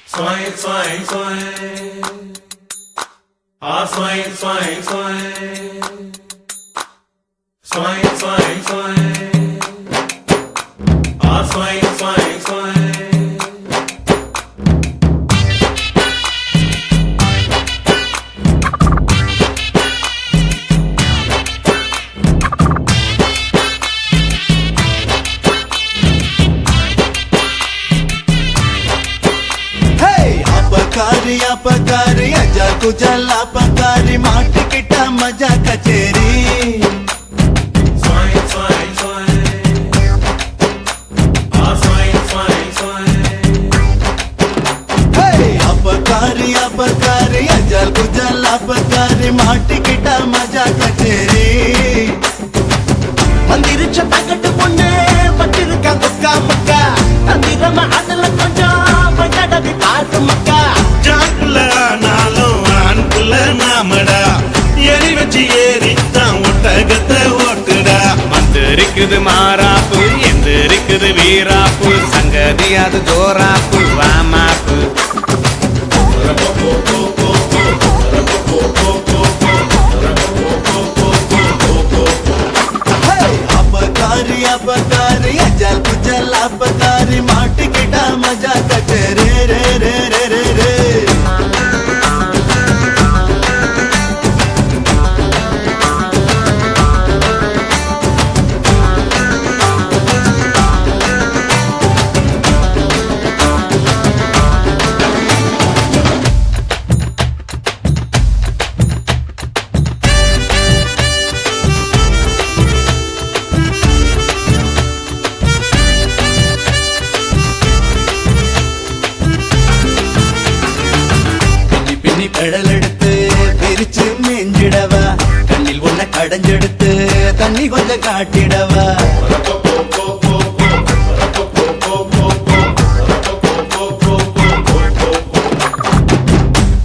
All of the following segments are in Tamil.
Swing, swing, swing. Ah, swing, swing, swing. Swing, swing, swing. Ah, swing, swing, swing. अपकारी अजा कुजल अपकारी माटिकिटा मजा कचेरी Swing, swing, swing. Ah, swing, swing, swing. अपकारी अपकारी अजल कुजल अपकारी माटिकिटा मजा कचेरी मंदिर चटाकट பொண்ணே பட்டிருக்க முக்கா முக்கா தந்திரமா அதுல கொஞ்சம் பட்டடவி பாத்து மக்கா ஜாக்குல ஆனாலும் ஆண்குல நாமடா எரி வச்சு ஏறித்தான் ஒட்டகத்தை ஓட்டுடா மந்திருக்குது மாறாப்பு எந்திருக்குது வீராப்பு சங்கதி அது ஜோராப்பு வாமாப்பு अपकारी अपकारी अजल कुजल अपकारी माटिकिटा मजा कचेरी रे रे रे रे रे கடலெடுத்து பிரிச்சு மேஞ்சிடவா கண்ணில் ஒன்ன கடைஞ்செடுத்து தண்ணி கொஞ்சம் காட்டிடவா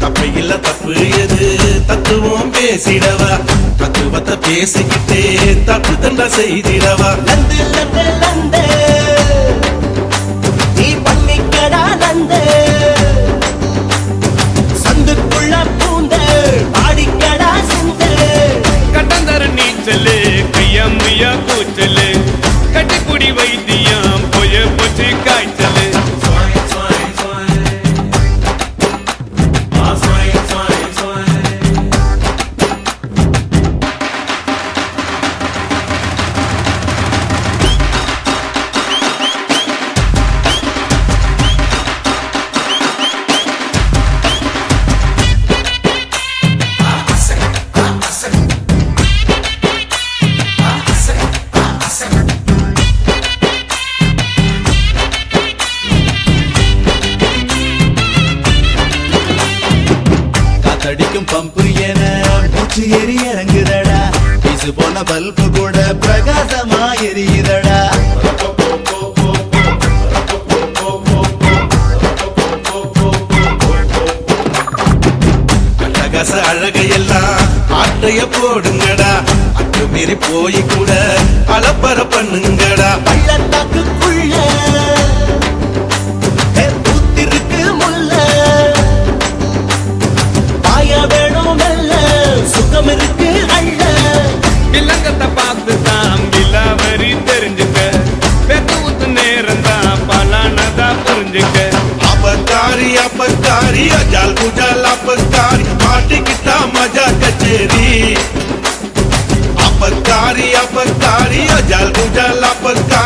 தப்பு இல்ல தப்பு எது தத்துவம் பேசிடவா தத்துவத்தை பேசிக்கிட்டே தப்பு தண்டா செய்திடவா நந்து நந்து நந்து நீ பண்ணிக்கடா நந்து சந்துக்குள்ள பூந்து பாடிக்கடா சிந்து கட்டந்தர நீச்சலு கையம்மையா கூச்சலு கட்டிக்குடி வைத்தியம் போய போச்சு காய்ச்சலு Swing, swing, swing. Ah, swing, swing, swing. காத்தடிக்கும் பம்பு என மூச்சு எரி இறங்குதடா வீசு போன பல்பு கூட பிரகாசமா எரியுதடா அட்டகாச அழகையெல்லாம் ஆட்டைய போடுங்கடா அட்டு மீறி போய் கூட அலப்பற பண்ணுங்கடா பள்ளத்தாக்குக்குள்ள பூத்திருக்கு முல்ல பாய வேணும் மெல்ல சுகம் இருக்கு அள்ள இலங்கத்தை பார்த்து தான் விலாவரி தெரிஞ்சுக்க பெத்து ஊத்து நேரம் தான் பலானதா புரிஞ்சுக்க अपकारी अपकारी अजाल कुजाल अपकारी माटिकिटा मजा कचेरी अपकारी अपकारी अजाल कुजाल अपकारी